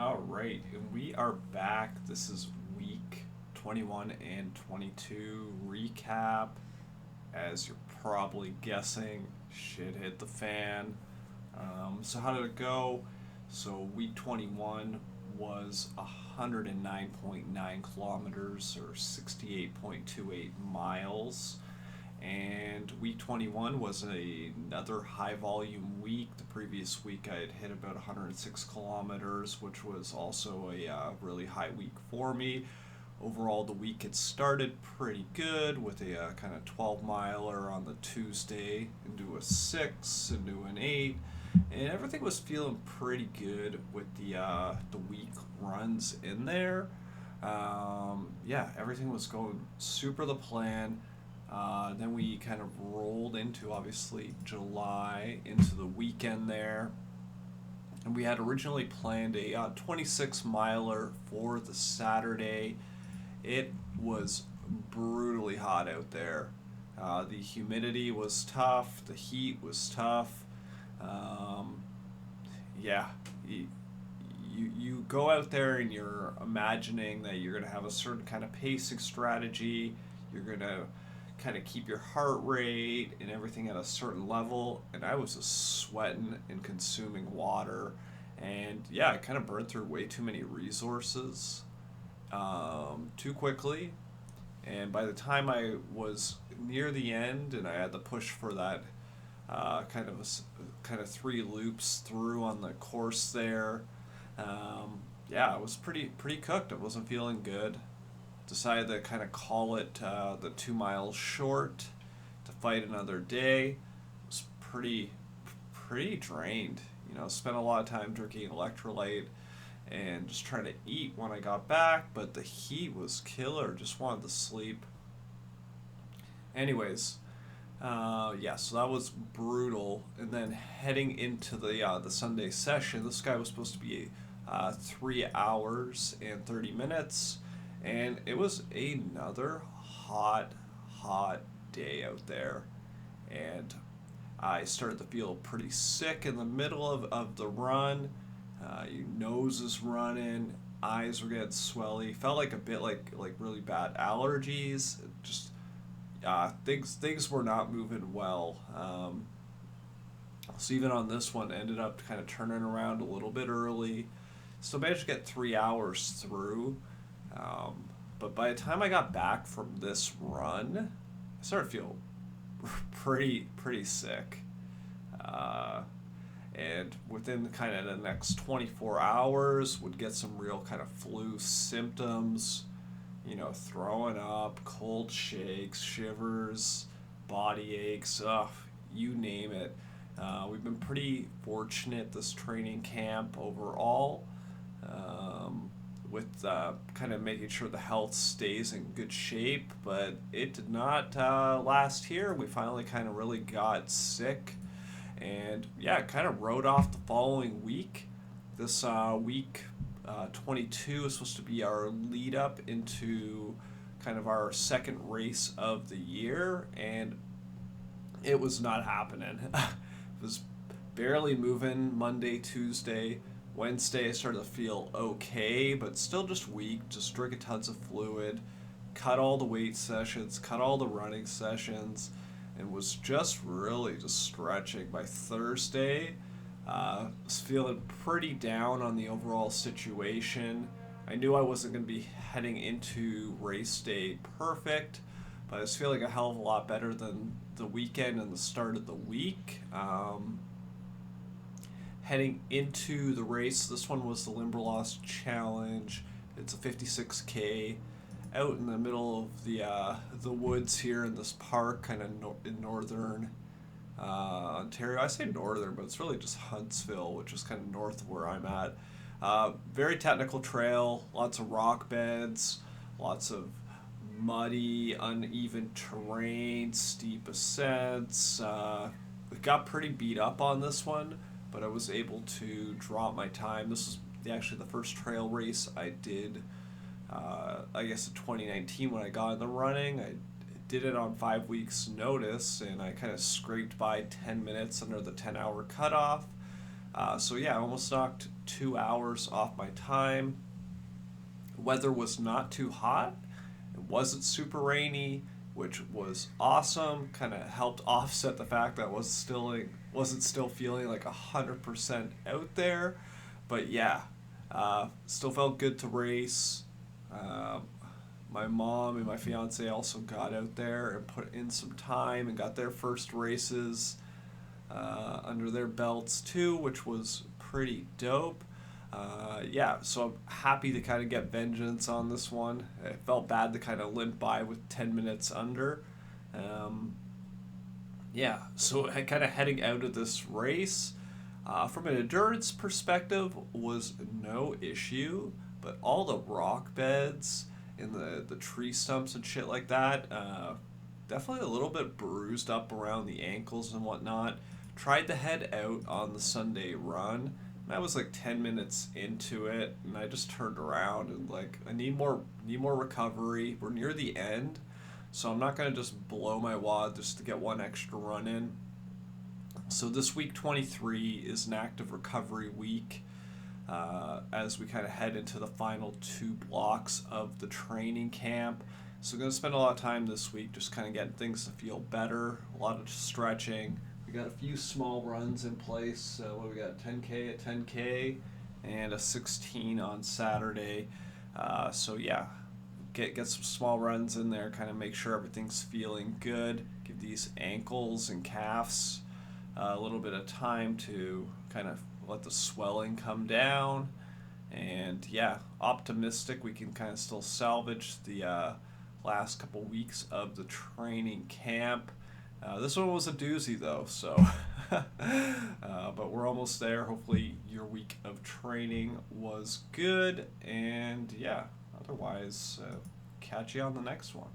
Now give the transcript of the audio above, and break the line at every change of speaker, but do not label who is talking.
All right, and we are back. This is week 21 and 22 recap. As you're probably guessing, shit hit the fan. So, how did it go? So, week 21 was 109.9 kilometers or 68.28 miles. And week 21 was another high volume week. The previous week I had hit about 106 kilometers, which was also a really high week for me. Overall, the week had started pretty good with a kind of 12 miler on the Tuesday into a 6, into an 8. And everything was feeling pretty good with the week runs in there. Yeah, everything was going super the plan. Then we kind of rolled into obviously July into the weekend there. And we had originally planned a 26 miler for the Saturday. It was brutally hot out there. The humidity was tough, the heat was tough. Um, yeah, you go out there and you're imagining that you're going to have a certain kind of pacing strategy. You're going to kind of keep your heart rate and everything at a certain level. And I was just sweating and consuming water. And yeah, I kind of burned through way too many resources too quickly. And by the time I was near the end and I had to push for that kind of three loops through on the course there, yeah, I was pretty cooked. I wasn't feeling good. Decided to kind of call it the 2 miles short to fight another day. It was pretty drained. Spent a lot of time drinking electrolyte and just trying to eat when I got back, but the heat was killer. Just wanted to sleep. Anyways, yeah, so that was brutal. And then heading into the Sunday session, this guy was supposed to be 3 hours and 30 minutes, and it was another hot day out there. And I started to feel pretty sick in the middle of the run. Your nose is running, eyes were getting swelly. Felt like a bit like really bad allergies. Just things were not moving well. So even on this one, ended up kind of turning around a little bit early. Still managed to get 3 hours through. But by the time I got back from this run, I started to feel pretty sick. Uh, and within kind of the next 24 hours would get some real kind of flu symptoms, throwing up, cold shakes, shivers, body aches, you name it. We've been pretty fortunate this training camp overall, with kind of making sure the health stays in good shape, but it did not last here. We finally kind of really got sick, and yeah, it kind of rode off the following week. This week 22 is supposed to be our lead up into kind of our second race of the year, and it was not happening. It was barely moving Monday, Tuesday. Wednesday, I started to feel okay, but still just weak, just drinking tons of fluid, cut all the weight sessions, cut all the running sessions, and was just really just stretching. By Thursday, was feeling pretty down on the overall situation. I knew I wasn't going to be heading into race day perfect, but I was feeling a hell of a lot better than the weekend and the start of the week. Heading into the race, this one was the Limberlost Challenge. It's a 56K out in the middle of the woods here in this park, kind of in northern Ontario. I say northern, but it's really just Huntsville, which is kind of north of where I'm at. Very technical trail, lots of rock beds, lots of muddy, uneven terrain, steep ascents. It got pretty beat up on this one, but I was able to drop my time. This was actually the first trail race I did, I guess in 2019 when I got in the running. I did it on 5 weeks notice, and I kind of scraped by 10 minutes under the 10-hour cutoff. So yeah, I almost knocked 2 hours off my time. Weather was not too hot. It wasn't super rainy, which was awesome. Kind of helped offset the fact that I wasn't still feeling like 100% out there. But yeah, still felt good to race. Um, my mom and my fiance also got out there and put in some time and got their first races under their belts too, which was pretty dope. Yeah, so I'm happy to kind of get vengeance on this one. It felt bad to kind of limp by with 10 minutes under. Um, yeah, so kind of heading out of this race, from an endurance perspective, was no issue, but all the rock beds and the tree stumps and shit like that, definitely a little bit bruised up around the ankles and whatnot. Tried to head out on the Sunday run. And I was like 10 minutes into it, and I just turned around and like I need more recovery. We're near the end, so I'm not gonna just blow my wad just to get one extra run in. So this week 23 is an active recovery week, as we kind of head into the final two blocks of the training camp. So I'm going to spend a lot of time this week just kind of getting things to feel better, a lot of stretching. We got a few small runs in place. What do we got? 10K at 10K and a 16 on Saturday. So yeah, get some small runs in there, kind of make sure everything's feeling good. Give these ankles and calves a little bit of time to kind of let the swelling come down. And yeah, optimistic we can kind of still salvage the last couple weeks of the training camp. This one was a doozy though, so but we're almost there. Hopefully your week of training was good, and yeah, otherwise, catch you on the next one.